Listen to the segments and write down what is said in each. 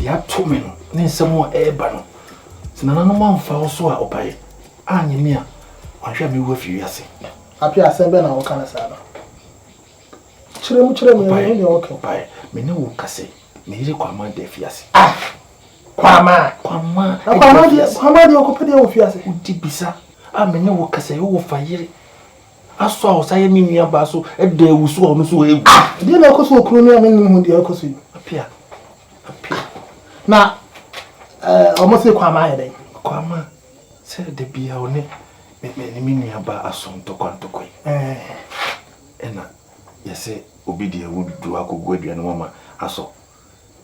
ya to me no ne nsɛm a ɛba no sinana no man fa so a opae anye me a wanhwɛ me wo afi wiase apia asɛm bɛ na wo kana saa no kyerɛ mu ne okay opae me ne wo kase me yire kwama da fiase kwama de okopede wo fiase udi bisa a me ne wo kase wo fa yire aso a osaye me nua ba so eda ewuso ono so ewu de na okoso okuru no me nim hu de okoso apia na almost kwama ya dai kwama se de bia one me nua ba aso ntokwa ena yese obi de ewudu akogu aduane mama aso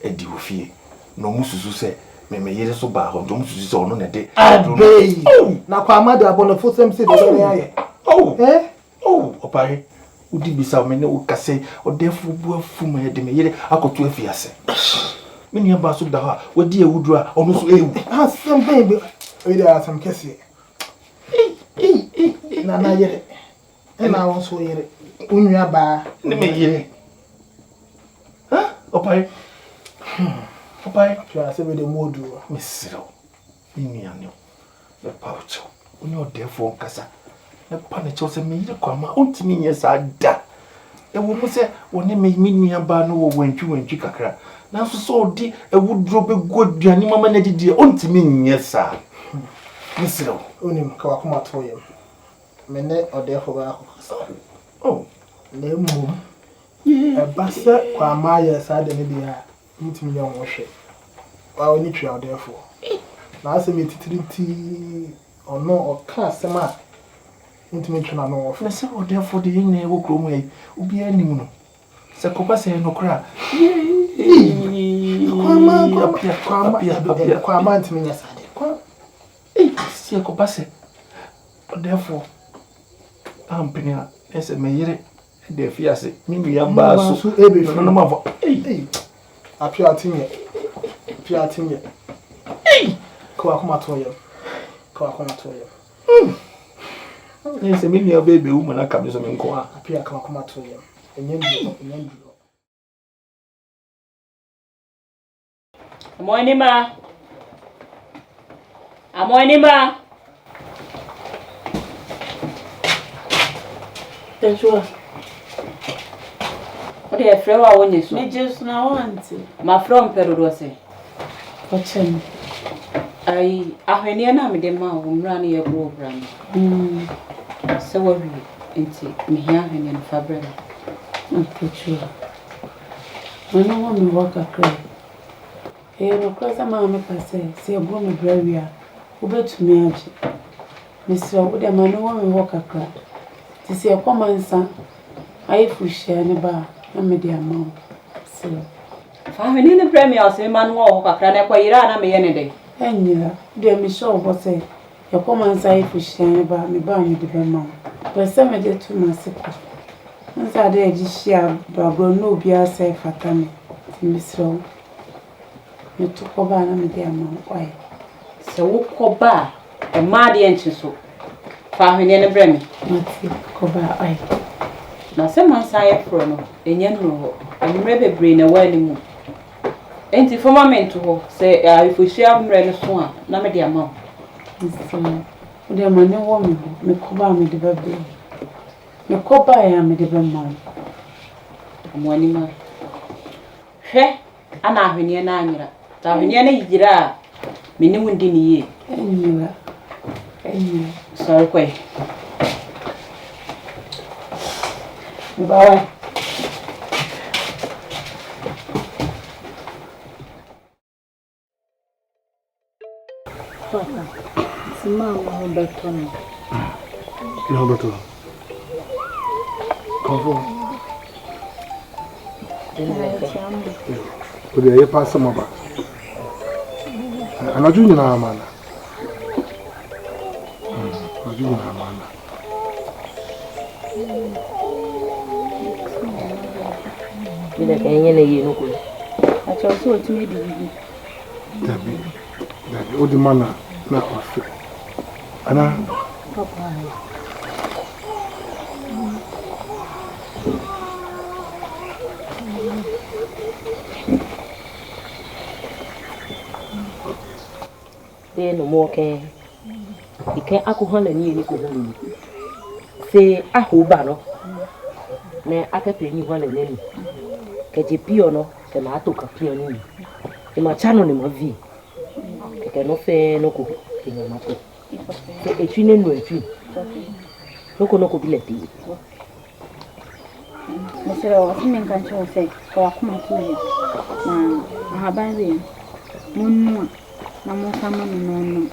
edi wo fie no mususu se me yere so ba ho do mususu se ono ne de na kwama de abonofo sem se de ne aye opae udi bisa me ne ukase odefu bu afu ma de me yere akoto afiase me nia ba so da ha wadi ewudu a ono so ewu asem bebe we dey asem kese na yere na won so yere unwa ba ne me yere ha opae pia se be de modu misiro nia ne be paucho onye odefu nkasa na pane chose me yire kwama ontimi nye sa da ewo mu se woni me nua ba no wo wantwi kakra na so so odi ewudro be goduane mama na didie ontimi nye sa misiro onim ka wakoma to yem me ne odefo ba oh le mu basa kwama ye sa de ne bia ntimi nye wohwe wa oni twa odefo na asemi titirinti ono oka asema ntimi twa na wohwe na se odefo de yin na wo kromu yi obi anim no se kopa se no kra kwama ntimi nye sa de kwa se kopa se odefo ampenia ese me yire de fiase mi nua ba so no ma vo apia tinye kwa kuma to yem ese mi nua bebe wu na ka me so me nko a apia kwa kuma to yem enye ndu Amoinima Tejua. What are you afraid of when you so? Me just now want My friend Peru say. Watching. I ahwenia na me dem ma wo mra na ye go bra no. So what we enti me hia ahwenia no fabre. Tejua. When no one work akra. No cross ma me pase se go me bra wi a wo betumi age. Me se wo dem ma no one work akra. Ti se e komansa ayi fuhia ne ba na me de ama se Fa ahwenia ne premier se ma no wo kakra na kwayira na me ye ne de. Enyira de me show bo say e komansa ayi fuhia ne ba me ba me de ba ma. But se me de to na se ko. Nsa de agi hia ba bro no obi asa fata me. Ti me so me to ko ba na me de ama kwai. Se wo ko ba e ma de enchi so. Fa ahwenia ne bre me. Mati ko ba ai. Na se man sa ye fro no enye no ho. Emre bebre na wani mu. Enti for moment ho se ifohia mre no so a na me de ama. So o de ma ne wo me ko ba me de ba be. Me ko ba ya me de ba ma. Amwani ma. Hwe ana ahwenia na anyira. Ta ahwenia na yigira me ni mundi ni ye. Enyira. Sorry kwai. Bawa. Papa. Mama Roberto. Roberto. Convo. Ode ye passa maba. Anaju nyina amana. Anaju nyina amana. Ile kenye ne yenu ko. Acha so otimi di bibi. Dabi odi mana na ofe. Ana Papa. de no mo ke ike alcohol ni ni ko ni se ahoba no ne akape ni ho le ni ke je pio no ke ma to ka pio ni e ma chano ni ma vi ke no fe no ko ke ma to ke e twi ne no e twi no ko bi le ti Mesela o simen kan cho se ko akuma ku ye na ahaban we munnu na mo kama no no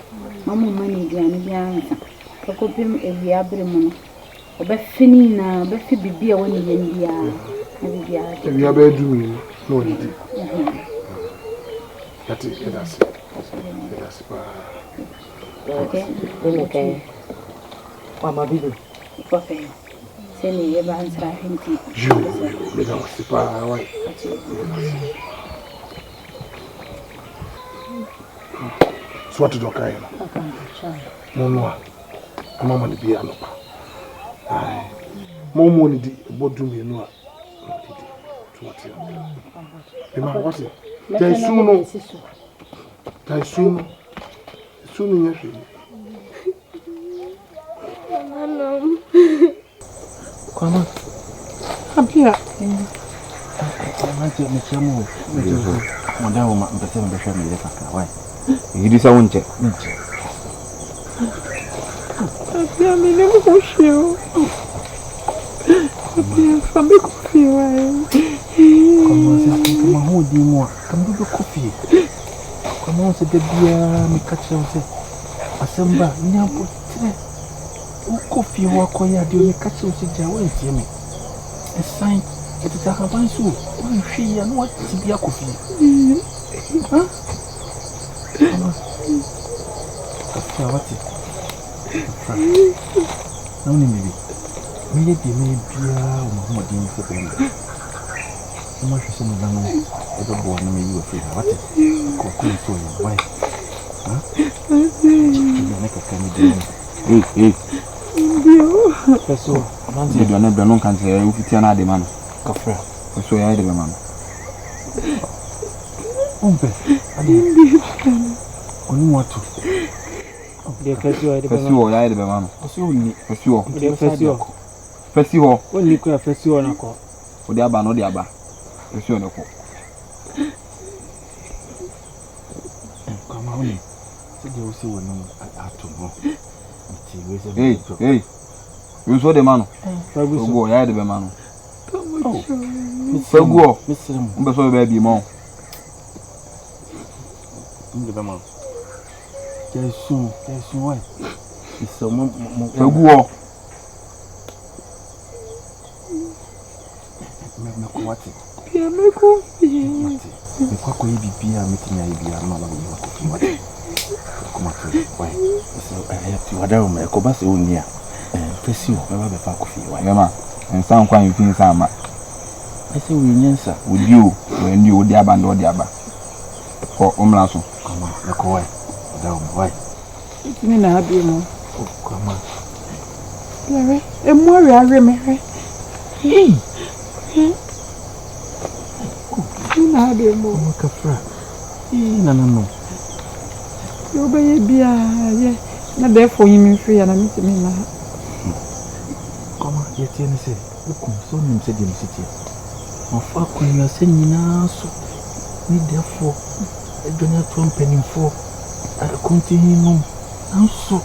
mamu mani dia ni bia nsa ko pim ewia bre mu no oba fini na oba fi bibia woni ye bia na bibia ewia ba du mi no di ati edasi pa okay okay mama bibi okay seni ye ba ansra hinti yo edasi pa wai swati dokai no no mama ni bia no pa ai momo ni di bodu mi no a didi swati ema wati tai sunu nyefe Kwama Abia. Manje mchamo mwanao mpesema mbesha mile kaka wai. Yidisa wonche. Abia mimi kushio. Abia fambe kofi wai. Kama kama hodi mwa kamdudo kofi. Kama on se debia mikache on se asemba nyampo tire. Kofi wako ya dio mikache on se jawe ntimi. Esan etita kabansu on hwi ya no watibia kofi. Ha? Kofi awati. Não nem me me de me bia o modinho foi bem. Uma coisa não dá não é do bom não me viu filha bate com isso vai hã não é que me deu ei pessoal mas eu não can dizer eu fitia na de mano café pessoal é de mano umpe ali oni moto de festival de festival ya de mano festival oni ko festival na ko o de aba no de aba festival ne ko kama oni se de o se wonu ato no ti we se hey you so de mano fagu ya de mano fagu mbe so be bi mo mbe be mano Jesus why isso mo fagu me kwati Pia me kofi. Me kwako hivi pia mitinya hivi ya mama ni kofi wati kuma tu why so ayati wadao me ko basi unia fesi o me ba fa kofi why mama ensan kwa mfin sama ese we nyensa odi o we ndi odi aba ndo odi aba ko omla so kama me ko why wadao why Mimi na abi mo. kama Lere, e mo ri are me re. Na abi mo. Kafra. No. Yo be ye bia ye. Na therefore him free na me na. Kama ye tie ni se. Ukum so nim se di msiti. Ofa ko ya se nyina so. Ni therefore edwanya to mpanimfo continue anso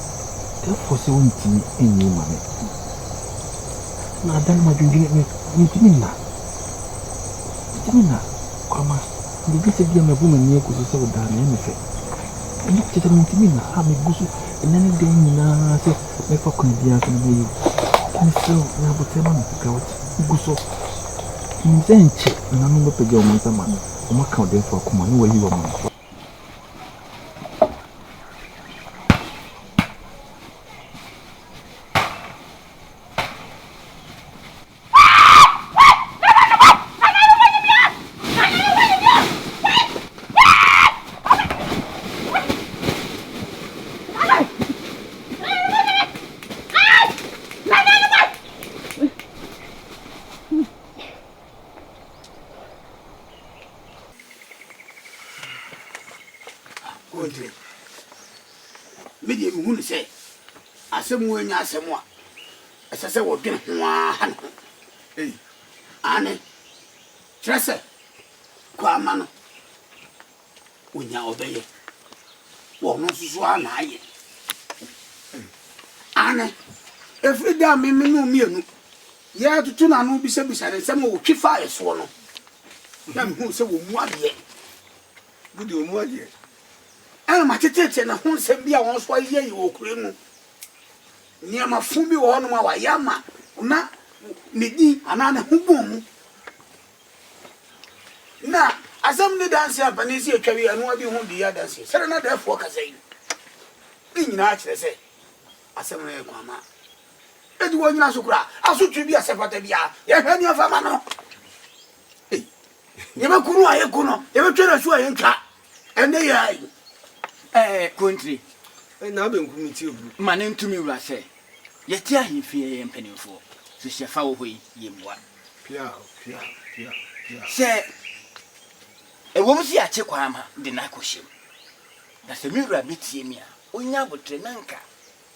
therefore se wonti enyi mame. Na dan ma dwendwene me ntimi na. Kama ndi se dia mebu mani ko se o da na me fe. Ndi tete ntimi na ha me gusu enani de nyina se me fa ko dia so me yi. Ni so na botema na ka wati guso. Nzenche na no bepe je o man sama. O maka o de fa ko ma ni wa yi wa ma. de me hu say asem wo nya asem a asese wo dwen ho a no ane trese kwa ma no onya obeye wo no susu ana aye ane every day me no mienu ya tutu na no bisa ne sem wo twifa eso no na me hu se wo mu ade budi wo mu ade ana matete na ho sem bia won so aye yi wo kure mu ni ama fun bi wo no ma wa ya ma na ne di ana na hu bom na asam ne dance ya panisi atwa wi anu abi hu di ya dance sere na da fo kasa yi ni nyina a kire se asam na kwa ma edi wo nyina so kura asotwe bi asefata bia ye hwa ni afama no ye ba kunu aye kuno ye ba twere so aye ntwa ene ya yi country na be nkumi ti obu ma ne ntumi wura se ye ti ahemfie ye mpanimfo so shefa wo hoyi ye mwa pia se ewo msi ache kwa ama de na kohyem na se mi wura betie mi a onya botre nanka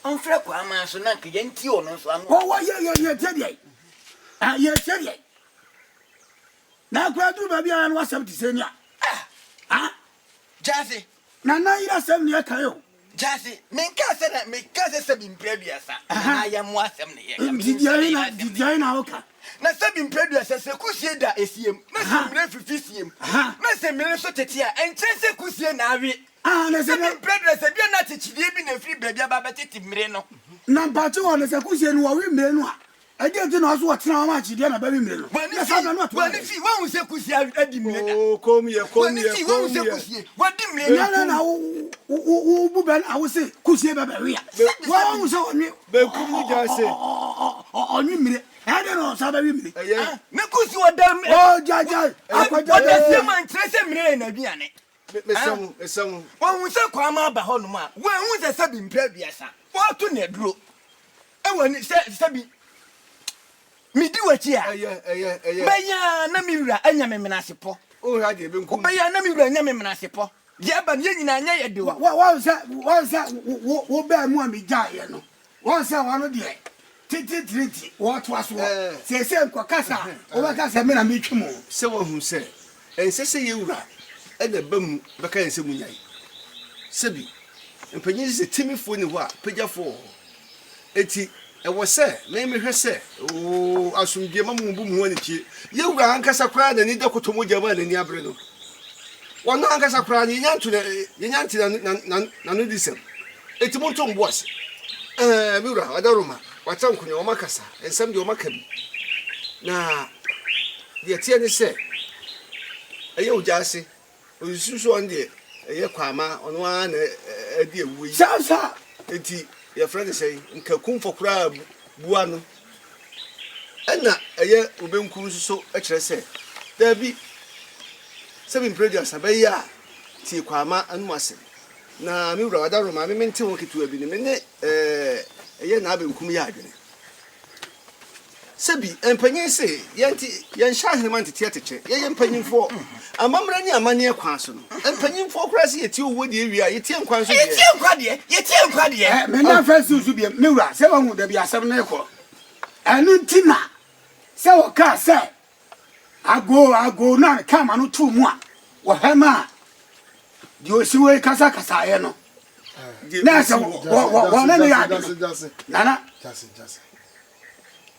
onfre kwa ama so nanka ye nti ono so anu wo ye tedie ye tedie na kwa du ba bia no wasam ti se ni Jazzy na ira sem ni akayo Jazzy menka se se bimpreduasa na ya mo asem ne ye didia na oka na se bimpreduasa se kusie da esiem na se mre fifisiem na se mre so tete a enche se kusie na awe na se bimpreduasa bia na techidie bi na firi bebia ba betete mre no na mpache wona se kusie no wa mre no a ade nti na so wotena ma chidie na ba mre no na sa na wani fi wa se kusie adi mre da oh kom ye wa se kusie wadi mre na wo bu ben a wo se kusie ba we a wa wo se oni be kum ni ja se oni mre ade no sa ba wi mre na kusie wadam oh jaja akwaja se man trese mre na duane esamu wo se kwa ma ba ho no ma wo hu se bimpreduasa wo to na duro wani se bi midi wachi a baya na mi wura anya me menasepɔ o ha de be nkum baya na mi wura anya me menasepɔ je ba ne nyina anya ye de wa wo ba mu a mi ja ye no wo se wa no de titi wo to aso se nko kasa wo ba kasa me na mi twemo se wo hu se ensese ye wura e da bam be ka ense mu nyai sebi empanyi se timifo ni ho a pegyafo eti e wo se na mi hwe se o asumdie mamu bu mu ani tie ye wura ankasa kra na ni da kotomo jaba na ni abre no wona ankasa kra ni nyantu na no disem eti mo ntom boss mi wura adaroma watan kunya o makasa ensam de o makabi na de tie ni se eye ojase osusu onde eye kwama ono ana adi ewu yi sa eti your friend say nka kumfo kura bua no na eye obenku so a kire se da bi seven producer abaya ti kwama anu ase na mi wura wadaro ma me mente won ketu abi ne me ne eye na abenkum ya adwene sebi empanyin se yenti yen sha hema ntete atete ye empanyinfo amamra ni amane kwa so no empanyinfo kura se yeti owo de ewia yeti enkwan so yeti enkwa de me na fa su bi me wura se wa hu da bi asem na ekọ anu ntina se wo ka se ago na kama no tu mu a wo hema di osiwe kasa ye no na se wo na ya nana jase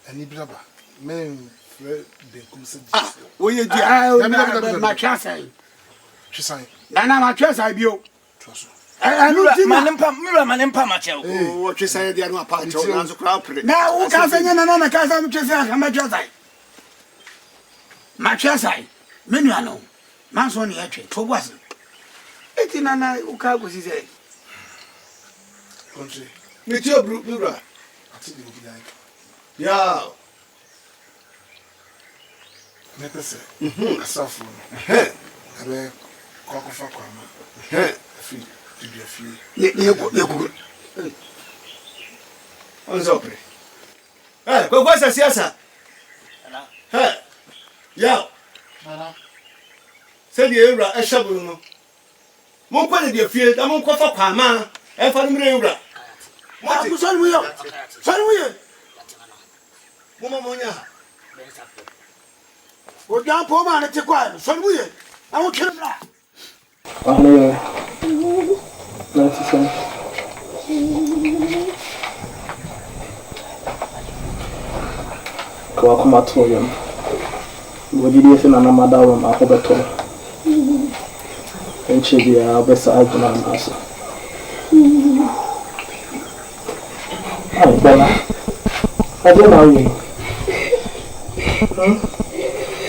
ani braba men benkum se oye di ma chasai twisai nana ma chasai bio twaso anu ntina manempa ma cheo o chasai di anu apa cho na so kra pre na o ka se nyana na ka sa mu chasai ka ma chasai ma chasai menu ano man so ni etwe to boase eti nana o ka go si se country mi ti obru bura ati de obi like ya nepese asafu abe kokofa kwama fi fi ye ko onzo pre kwa siasa ya se di ewura ehweburu no mon kwa de fie da mon kwa fa kwama e fa numre ewura Mo so mu yo. So mu ye. Mo monya. O ja po ma na ti kwa. So mu ye. Na wo kire bra. Ahne. Na ti so. Kwa kuma to yam. Wodidi ese na na madawo ma ko beto. Enche bia obesa aguna na so. Ai bela. Ade na yi.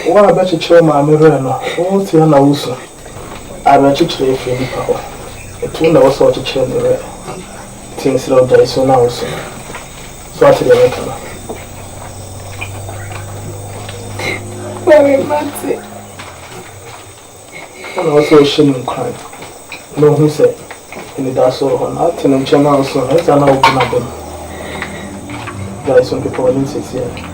Wa ba chichire ma mere no. O ti na wuso. Aba chichire efe ni pa ho. Etu na wo so chichire ne re. Tin sira da iso na wuso. So ati de meka. Very fancy. And also shouldn't cry. No, who said in the dasso on out and channel so as I now open up them. There is some people in this here.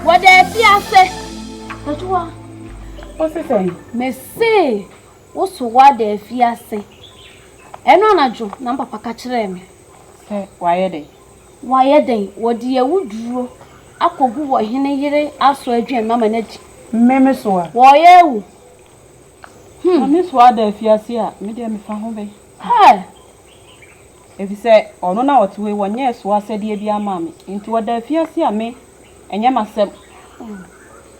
What if you say? What's it saying? Me say, what's what if you say? And on a joke, number Pacachre me. Why are they? Why are they? What do you would draw? I could go what he asked for a dream, Mamma Net. Memesoa. Why are you? Miss Wada, if you are here, medium family. Hey! If you say, or no, now to 1 year, so I said, dear mammy, into what the fear see me, and you must say,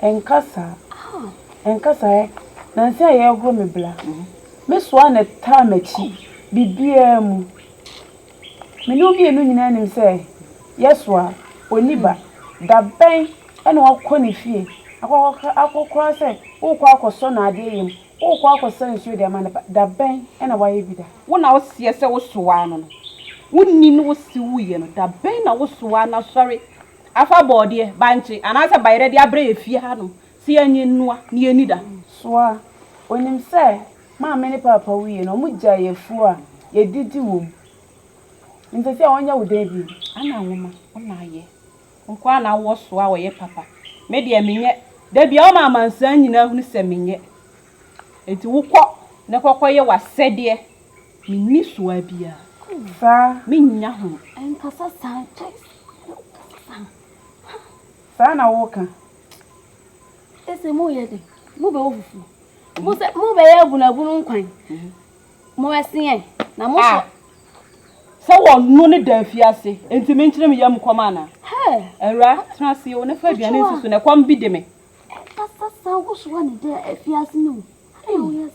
And Cassa. And Cassa, Nancy, I go me black. Miss One at Tamachi, be BM. Me no be a new say, yes, wa, or Niba, that bank, and walk conny fee. I will cross it, oh, quack or son, I did. Oh, quack or son, you the man, that bank, and a way be there. 1 hour, yes, I was swan. Wouldn't you know, see, that bank, I was swan, sorry. Afa body, banchi, and as a by ready, I brave, you had no. See any near neither. Swa, when him say, my many papa, we and Omuja, ye fool, ye did you. In the say on your baby, and a woman, on my ye. Unquana was swallow ye papa. Maybe a minute, there be all my man son, you know, who send me yet. It will walk, never quite was said, dear. Me niece will be a. Sir, me nothing. And Cassa Sanchez. Sana Walker. It's a more yet. Move over. Move a bunabun quine. More seeing. Now, so one no need them fiasse, and to mention me young commander. Hey, a rat, transy on a Fabian is when I come be me. that's was one there if you ask no. Oh, yes.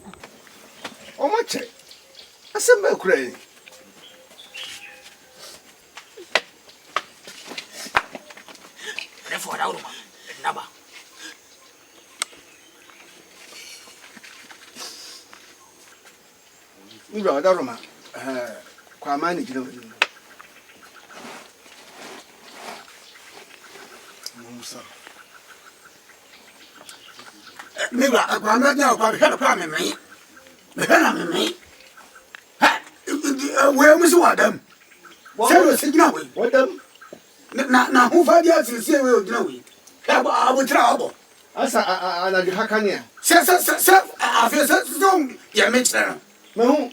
Oh, my check. I said, my cray. Therefore, out of my number. You got a Roma. Quamani, you know. Maybe I got a kind of crime, me. The hell of me. Where was one of them? What them? Now, who find the answer? See, we'll know it. I will trouble. As I like Hakania. I feel such strong. Yeah, makes them. No,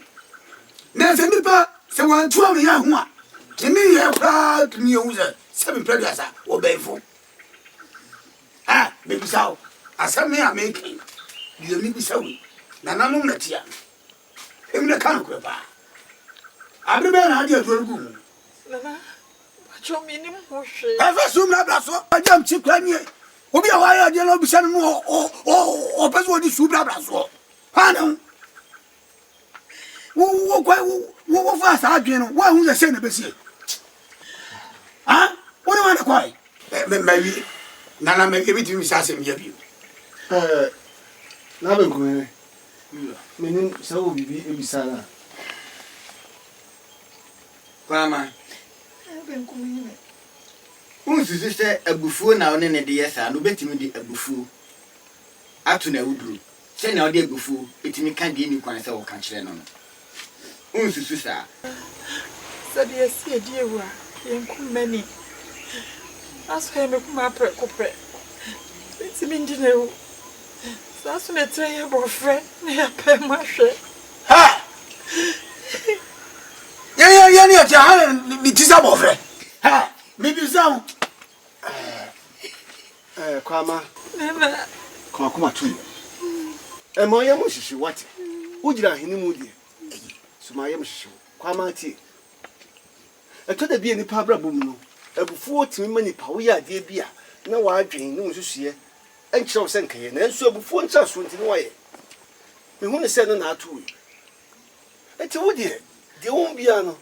there's a nipper, so 112 young one. To me, a proud news, 7 predators or bayful. Ah, maybe so. I said, me, I'm making. You need to be so. Now, I'm not here. In the conqueror. I remember I did your room. I've assumed that I jumped chip on you. Will be a while, you know, be sending more or person this soup. Pardon. What fast I do? Why would I send a busy? Huh? What do I want to cry? Maybe Nana me ebiti mi sase mi yabi. Na be ko menim sɛ wo bibi ebisana kwama ben ko mi unsusu sɛ abufuo na one ne de yesa no betimi de abufuo ato na uduru sɛ na ode abufuo etimi ka de ni kwan sɛ wo ka kyerɛ no no unsusu sa sɛ de esi edi ewu a yenkum mani aso me kuma pre kopɛ etimi ndi na ewu saso ne teye bofre na ya pe ma hwe ha ya ni ati ha ni tisa bofre ha me bi sam kwama nana kuma tu mo ye mo hihyi wate ugira hini mu die suma ye mo hihyi kwama ti eto da bi ni pa bra bom no abufuo timi mani pa wo ya de bia na wa adwen ne nsusuye enkyerɛw sɛ nkaye na nso abufuo nkyɛ so ntini wɔyɛ mehu ne sɛ no na ato wi enti wo deɛ wo bia no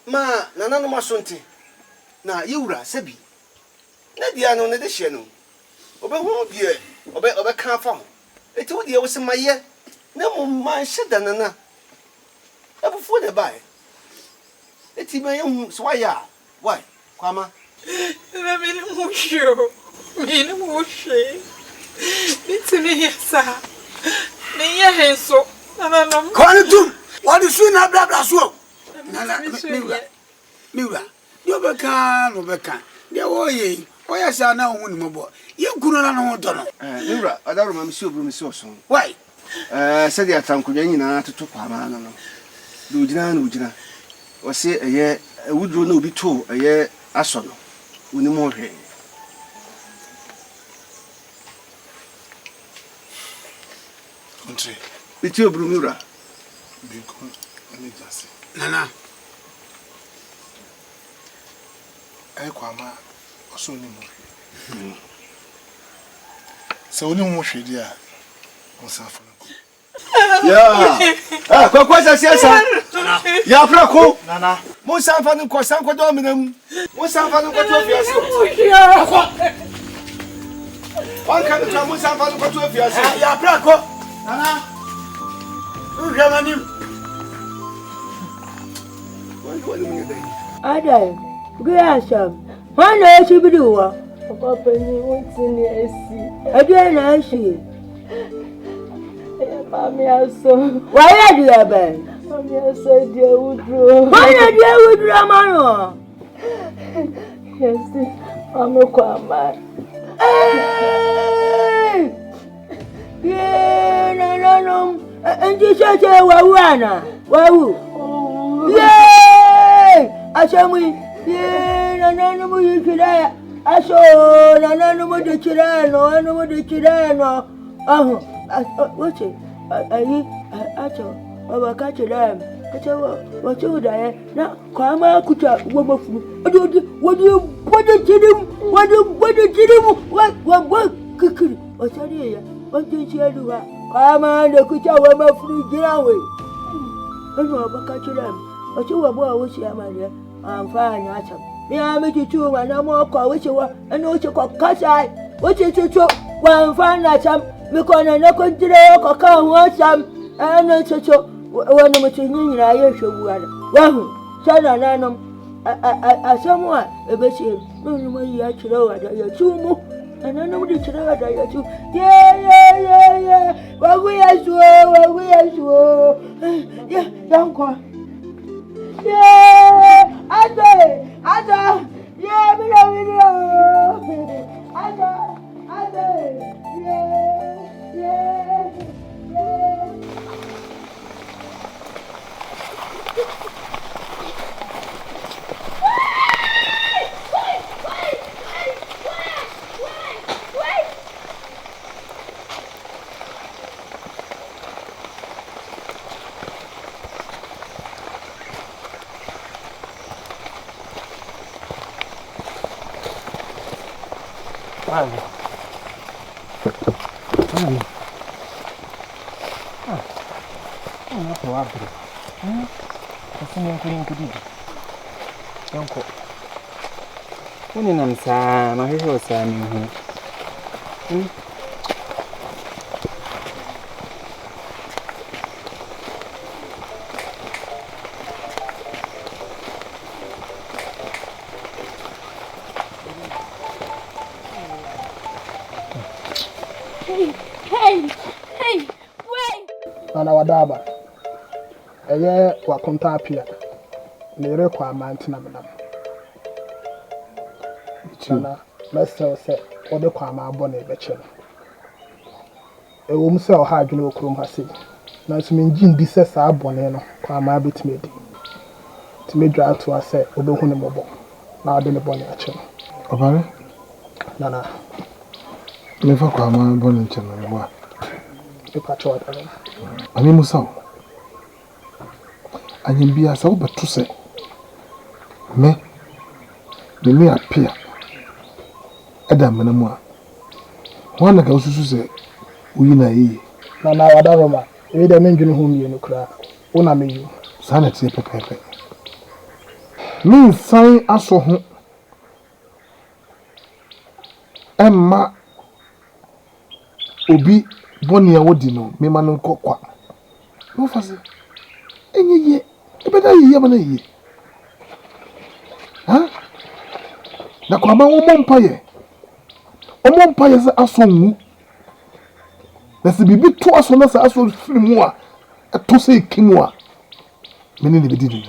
ma nananom aso nte na yewura sɛbi na dia no ne de hyɛ no obɛhu deɛ ɔbɛka afa ho enti wo deɛ wo sɛ mayɛ na mo man hyɛ da nana abufuo ne bae enti ma yɛhu sɛ wayɛ a why kwama na me ne mo hwio me ne mo hwe bitimi yesa me ye henso nana no kwani tum wadi su na bla bla so nana miura yo beka no beka de wo ye oya sha na hu ni mobo ye kunu na no do no miura adaro ma misi obru misi oso why sɛ de atankodwa nyina toto kwama no no do gyina o se ɛyɛ awuduro na obi to ɛyɛ aso no oni mo hwe Country. It's your Brumura. Nana. Kwama also ni mo. So ni mo hwe dia. On safa ko. Yeah. Kwa sasa. Ya frako. Nana. Mo safa ni ko san ko do menam. Mo safa ni ko to fiase. On kan to mo safa ni ko to fiase. Ya frako. Nana. Ujamanim. Ada, Grasham. One day she be do what? Papa, you want to see. Again, I see. Mammy, I saw. Why are you a band? Mammy, I saw dear Woodrow. Why are you with Ramano? Yes, I'm a Kwama. Yeah, no. And you said, Wawana. Wow. Yay! I shall we. Yeah, no, you could I saw none of the Chirano, no more the Chirano. Oh, what's it? I saw, catch a lamb. I said, what you die? Now, Kwama Kuta, woman, what did you what cookery? What's that here? What did you do? Kwama, the Kuta, woman, free Giraway. I know about catch a lamb. What you were born, which I'm fine, I shall. Me I make you two and no more call which you were and no you call Casai. What is it? One fine at some because I know country or come watch some and no such one of the I usually well, son and annum. I somewhat a bit no you actually know you're two more and I know the children that you're two. Yeah. Well, we are sure. Yeah, young one. Yeah, Ada, yeah, video. Ada, yeah. Mami. Hapo wapi? Kasema nkudi. Yanko. Uni namsa, maheho sana. Hey, wait! Nana Wadaba, a year wa contapia, near kwa mantina madam. Nana, let's say, or the Kwama bonnet betcher. A woman saw hard no chrome has it. Now to mean Jim disses our bonnet, Kwama bit made. To me drive to us, Odohunamo. Now then the bonnet actually. Obare? Nana. Never Kwama bonnet channel. You catch what I mean. Ani Musa. Ani be as over to say. Me appear. Adam Menamua. One like I also say, we na ye. Nana Wadaroma, you the men whom you know cry. Una me you. Sanity pepe. Me sign aso ho. Emma Obi Boni a wodi no me ma no kokwa no fa se enye ye e beda ye ma na ye ha na kwa ma wo mompa ye se aso nwu na se bibi to aso na se aso firi mu a to se kimu a me ne bedi ni